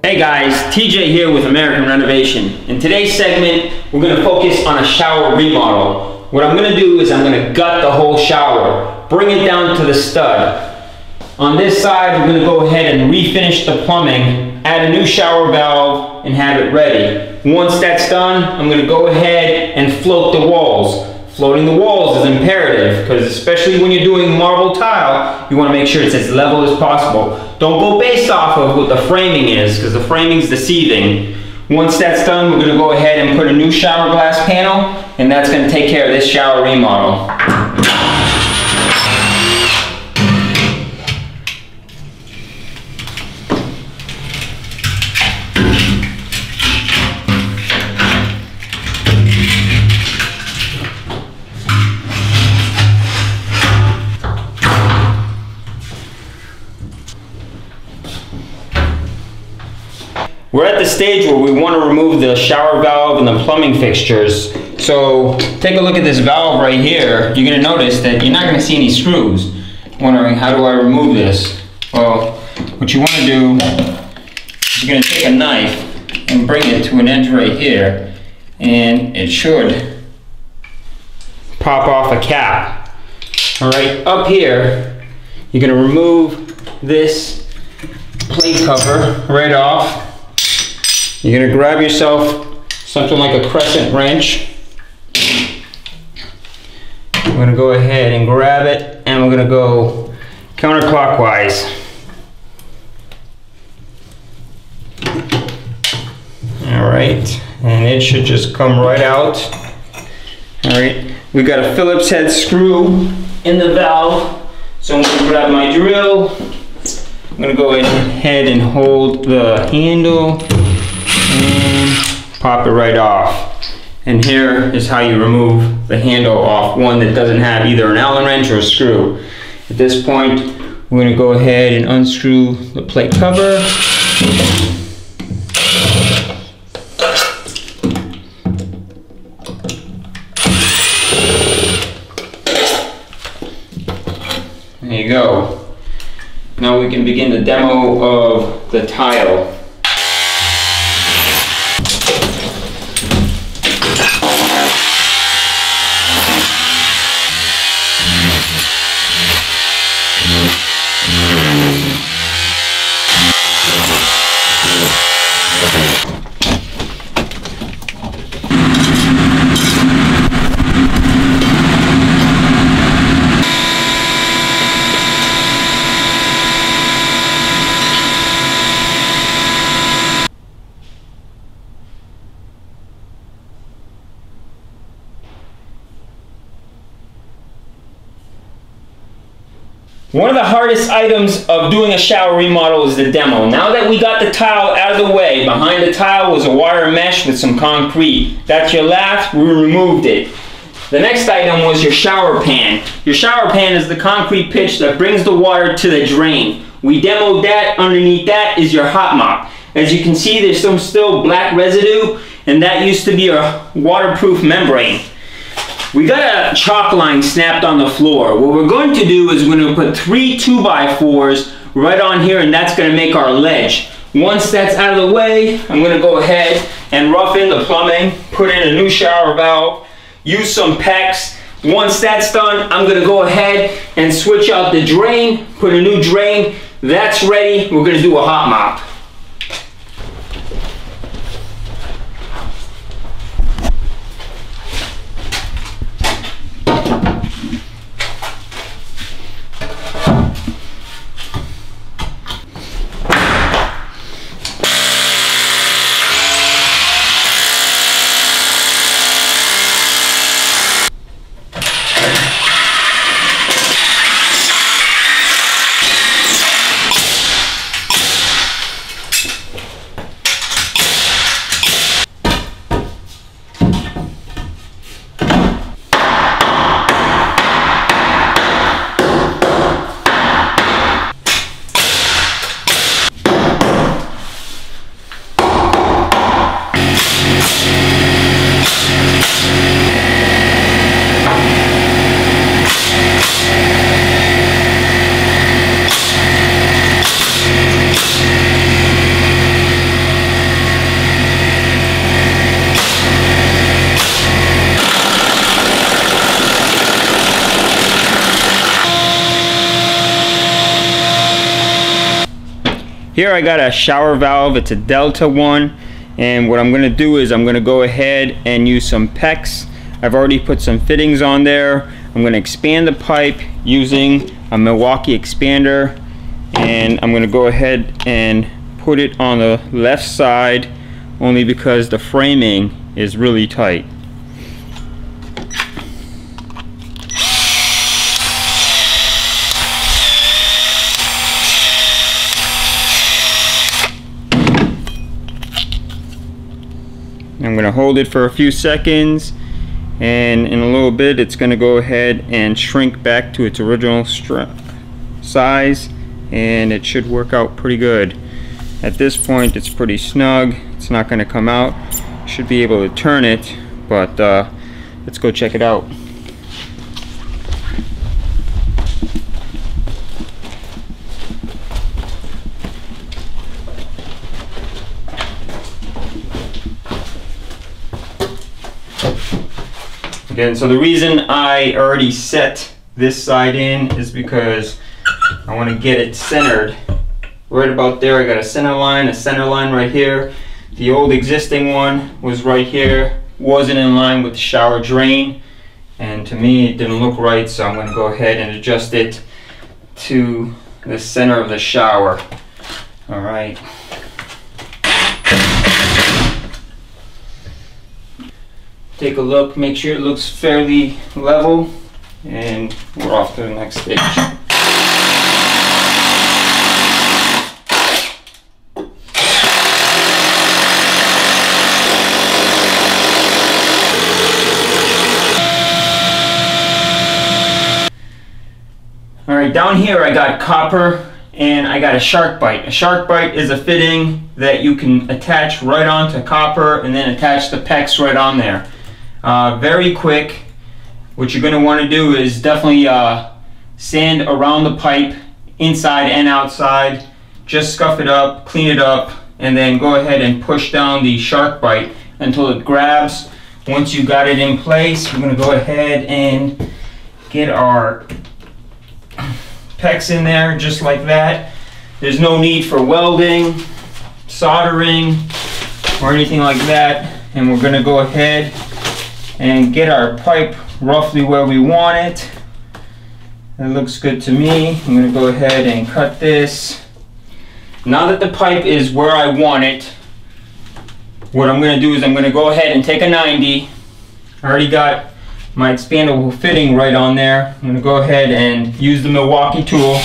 Hey guys, TJ here with American Renovation. In today's segment, we're going to focus on a shower remodel. What I'm going to do is I'm going to gut the whole shower, bring it down to the stud. On this side, we're going to go ahead and refinish the plumbing, add a new shower valve, and have it ready. Once that's done, I'm going to go ahead and float the walls. Floating the walls is imperative because especially when you're doing marble tile, you want to make sure it's as level as possible. Don't go based off of what the framing is because the framing's deceiving. Once that's done, we're going to go ahead and put a new shower glass panel, and that's going to take care of this shower remodel. We're at the stage where we want to remove the shower valve and the plumbing fixtures. So take a look at this valve right here. You're going to notice that you're not going to see any screws. Wondering, how do I remove this? Well, what you want to do is you're going to take a knife and bring it to an edge right here, and it should pop off a cap. All right, up here, you're going to remove this plate cover right off. You're going to grab yourself something like a crescent wrench. We're going to go ahead and grab it, and we're going to go counterclockwise. Alright, and it should just come right out. Alright, we got a Phillips head screw in the valve, so I'm going to grab my drill. I'm going to go ahead and hold the handle and pop it right off. And here is how you remove the handle off one that doesn't have either an Allen wrench or a screw. At this point, we're going to go ahead and unscrew the plate cover. There you go. Now we can begin the demo of the tile. One of the hardest items of doing a shower remodel is the demo. Now that we got the tile out of the way, behind the tile was a wire mesh with some concrete. That's your lath, we removed it. The next item was your shower pan. Your shower pan is the concrete pitch that brings the water to the drain. We demoed that. Underneath that is your hot mop. As you can see, there's some still black residue, and that used to be a waterproof membrane. We got a chalk line snapped on the floor. What we're going to do is we're going to put 3 2x4s right on here, and that's going to make our ledge. Once that's out of the way, I'm going to go ahead and rough in the plumbing, put in a new shower valve, use some PEX. Once that's done, I'm going to go ahead and switch out the drain, put a new drain. That's ready. We're going to do a hot mop. Here I got a shower valve. It's a Delta one, and what I'm going to do is I'm going to go ahead and use some PEX. I've already put some fittings on there. I'm going to expand the pipe using a Milwaukee expander, and I'm going to go ahead and put it on the left side only because the framing is really tight. I'm going to hold it for a few seconds, and in a little bit it's going to go ahead and shrink back to its original size, and it should work out pretty good. At this point it's pretty snug. It's not going to come out. Should be able to turn it, but let's go check it out. Again, so the reason I already set this side in is because I want to get it centered right about there. I got a center line right here. The old existing one was right here, wasn't in line with the shower drain, and to me it didn't look right, so I'm going to go ahead and adjust it to the center of the shower. All right. Take a look, make sure it looks fairly level, and we're off to the next stage. Alright, down here I got copper and I got a shark bite. A shark bite is a fitting that you can attach right onto copper and then attach the PEX right on there. Very quick. What you're going to want to do is definitely sand around the pipe, inside and outside. Just scuff it up, clean it up, and then go ahead and push down the shark bite until it grabs. Once you got it in place, we're going to go ahead and get our PEX in there just like that. There's no need for welding, soldering, or anything like that. And we're going to go ahead and get our pipe roughly where we want it. That looks good to me. I'm going to go ahead and cut this. Now that the pipe is where I want it, what I'm going to do is I'm going to go ahead and take a 90. I already got my expandable fitting right on there. I'm going to go ahead and use the Milwaukee tool.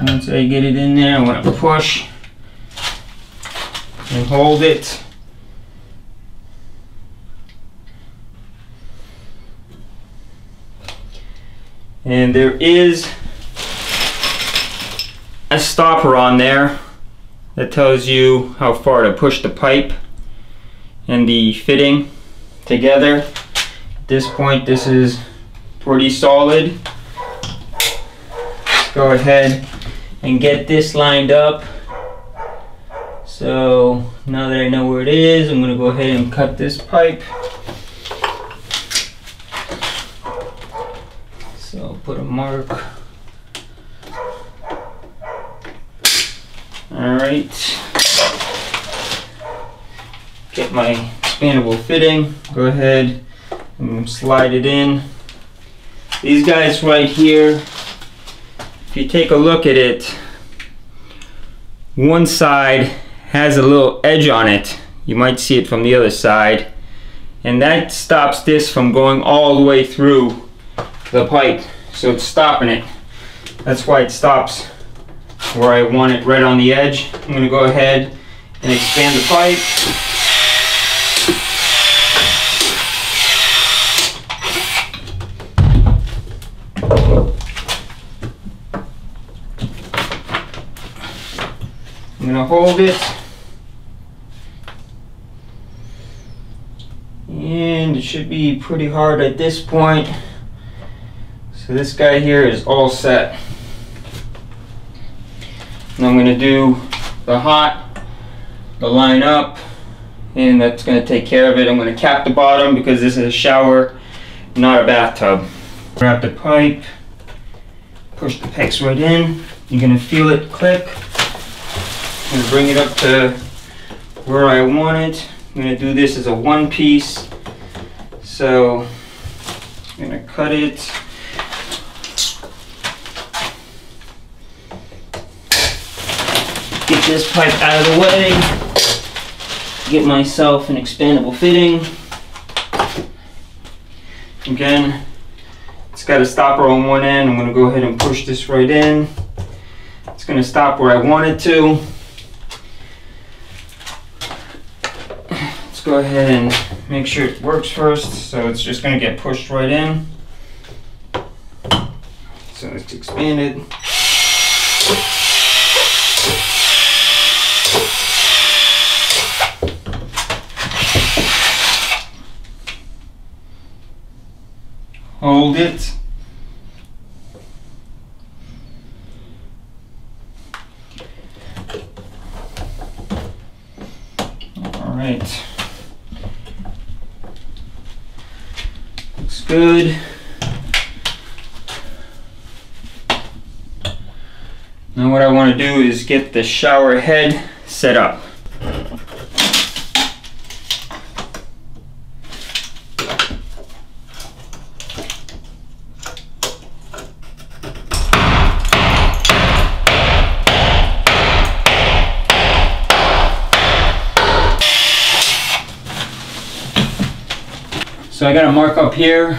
Once I get it in there, I'm going to push and hold it. And there is a stopper on there that tells you how far to push the pipe and the fitting together. At this point, this is pretty solid. Let's go ahead and get this lined up. So now that I know where it is, I'm going to go ahead and cut this pipe. So put a mark. Alright. Get my expandable fitting. Go ahead and slide it in. These guys right here, if you take a look at it, one side has a little edge on it. You might see it from the other side, and that stops this from going all the way through the pipe. So it's stopping it. That's why it stops where I want it, right on the edge. I'm going to go ahead and expand the pipe. I'm going to hold it. And it should be pretty hard at this point. So this guy here is all set. And I'm going to do the hot, the line up, and that's going to take care of it. I'm going to cap the bottom because this is a shower, not a bathtub. Grab the pipe, push the PEX right in. You're gonna feel it click. I'm gonna bring it up to where I want it. I'm gonna do this as a one piece. So I'm gonna cut it. Get this pipe out of the way. Get myself an expandable fitting. Again, it's got a stopper on one end. I'm going to go ahead and push this right in. It's going to stop where I want it to. Let's go ahead and make sure it works first. So it's just going to get pushed right in. So it's expanded. Hold it. All right. Looks good. Now what I want to do is get the shower head set up. So I got a mark up here.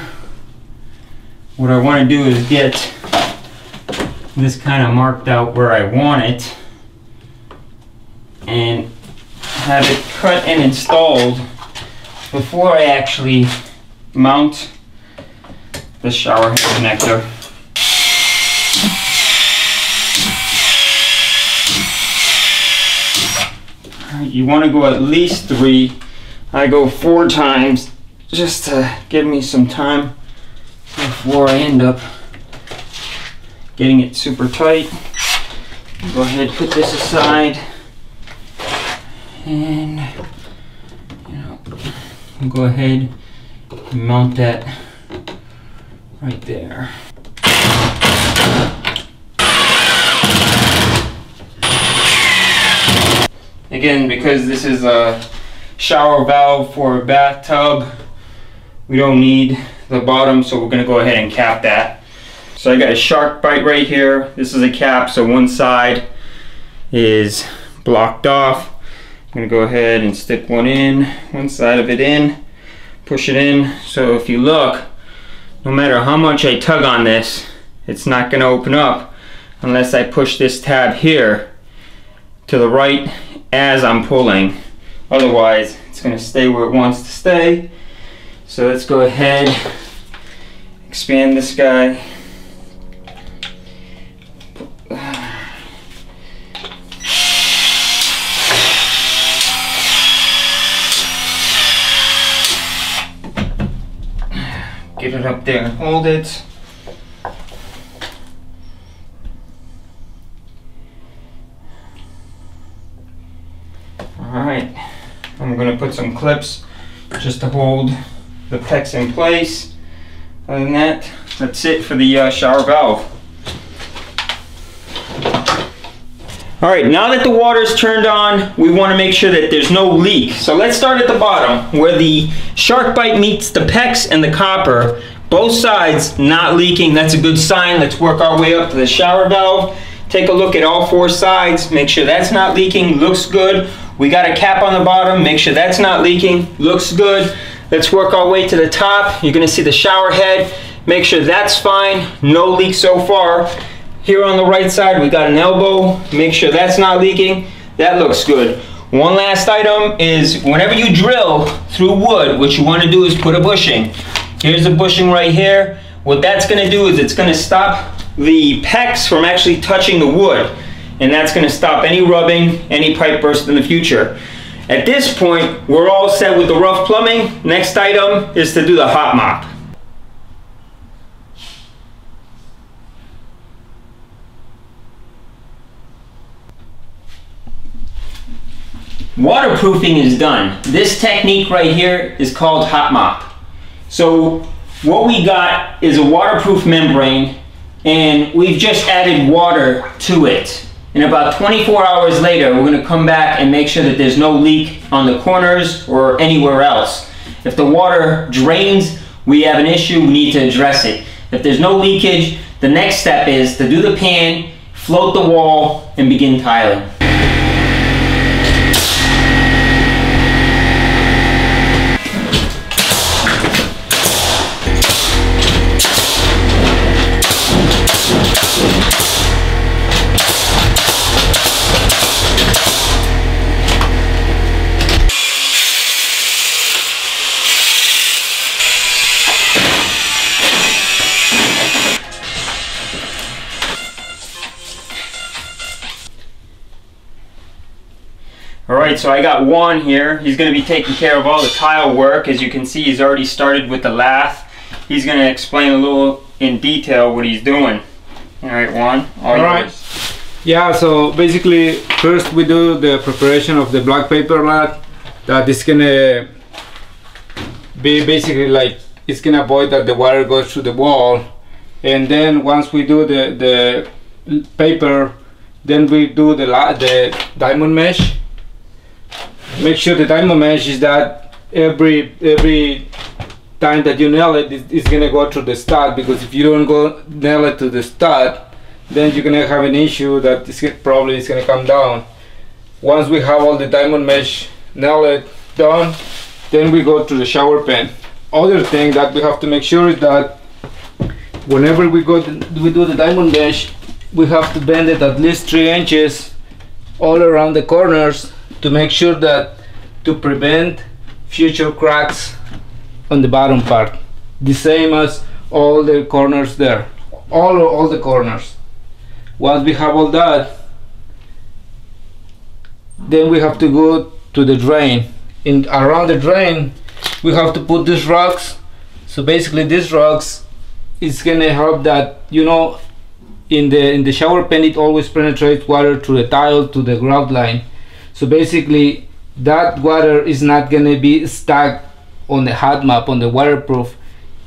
What I want to do is get this kind of marked out where I want it and have it cut and installed before I actually mount the shower head connector. Alright, you want to go at least 3. I go 4 times. Just to give me some time before I end up getting it super tight. Go ahead, put this aside, and we'll go ahead and mount that right there. Again, because this is a shower valve for a bathtub, we don't need the bottom, so we're going to go ahead and cap that. So I got a shark bite right here. This is a cap, so one side is blocked off. I'm going to go ahead and stick one side of it in, push it in. So if you look, no matter how much I tug on this, it's not going to open up unless I push this tab here to the right as I'm pulling. Otherwise, it's going to stay where it wants to stay. So let's go ahead, expand this guy. Get it up there and hold it. Alright, I'm going to put some clips just to hold the PEX in place. Other than that, that's it for the shower valve. Alright, now that the water's turned on, we want to make sure that there's no leak. So let's start at the bottom where the shark bite meets the PEX and the copper. Both sides not leaking. That's a good sign. Let's work our way up to the shower valve. Take a look at all 4 sides. Make sure that's not leaking. Looks good. We got a cap on the bottom. Make sure that's not leaking. Looks good. Let's work our way to the top. You're going to see the shower head. Make sure that's fine. No leak so far. Here on the right side, we got an elbow. Make sure that's not leaking. That looks good. One last item is whenever you drill through wood, what you want to do is put a bushing. Here's a bushing right here. What that's going to do is it's going to stop the PEX from actually touching the wood. And that's going to stop any rubbing, any pipe burst in the future. At this point, we're all set with the rough plumbing. Next item is to do the hot mop. Waterproofing is done. This technique right here is called hot mop. So what we got is a waterproof membrane, and we've just added water to it. And about 24 hours later, we're going to come back and make sure that there's no leak on the corners or anywhere else. If the water drains, we have an issue, we need to address it. If there's no leakage, the next step is to do the pan, float the wall, and begin tiling. Alright, so I got Juan here. He's going to be taking care of all the tile work. As you can see, he's already started with the lath. He's going to explain a little in detail what he's doing. Alright, Juan, all yours. Yeah, so basically first we do the preparation of the black paper lath. That is going to be basically like, it's going to avoid that the water goes through the wall. And then once we do the paper, then we do the diamond mesh. Make sure the diamond mesh is that every time that you nail it, it's gonna go through the stud, because if you don't go nail it to the stud, then you're gonna have an issue that probably is gonna come down. Once we have all the diamond mesh nailed done, then we go to the shower pan. Other thing that we have to make sure is that whenever we do the diamond mesh, we have to bend it at least 3 inches all around the corners, to make sure that to prevent future cracks on the bottom part. The same as all the corners there, all the corners. Once we have all that, then we have to go to the drain. Around the drain, we have to put these rocks. So basically, these rocks is gonna help that, you know, in the shower pan, it always penetrates water through the tile to the grout line. So basically, that water is not gonna be stuck on the hot map, on the waterproof.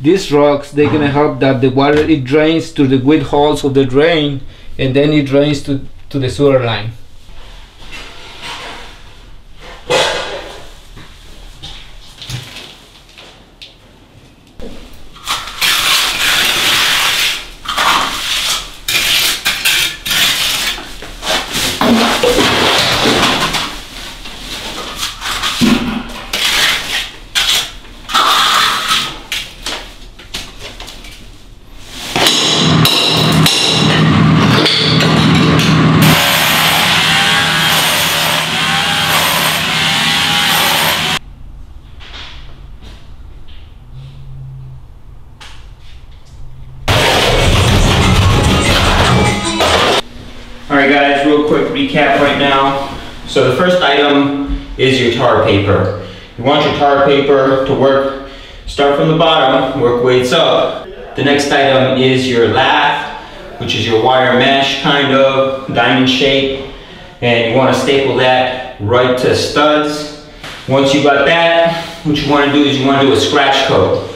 These rocks, they're gonna help that the water, it drains to the wet holes of the drain, and then it drains to the sewer line. Alright guys, real quick recap right now. So the first item is your tar paper. You want your tar paper to work, start from the bottom, work ways up. The next item is your lath, which is your wire mesh, kind of, diamond shape. And you want to staple that right to studs. Once you got that, what you want to do is you want to do a scratch coat.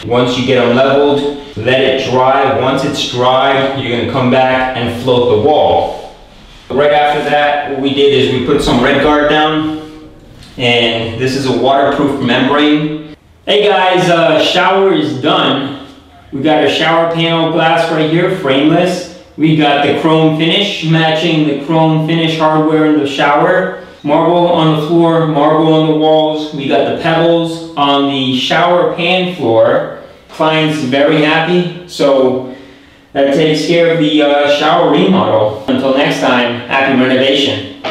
Once you get them leveled, let it dry. Once it's dry, you're going to come back and float the wall. Right after that, what we did is we put some red guard down, and this is a waterproof membrane. Hey guys, shower is done. We got our shower panel glass right here, frameless. We got the chrome finish, matching the chrome finish hardware in the shower. Marble on the floor, marble on the walls. We got the pebbles on the shower pan floor. Client's very happy, so that takes care of the shower remodel. Until next time, happy renovation.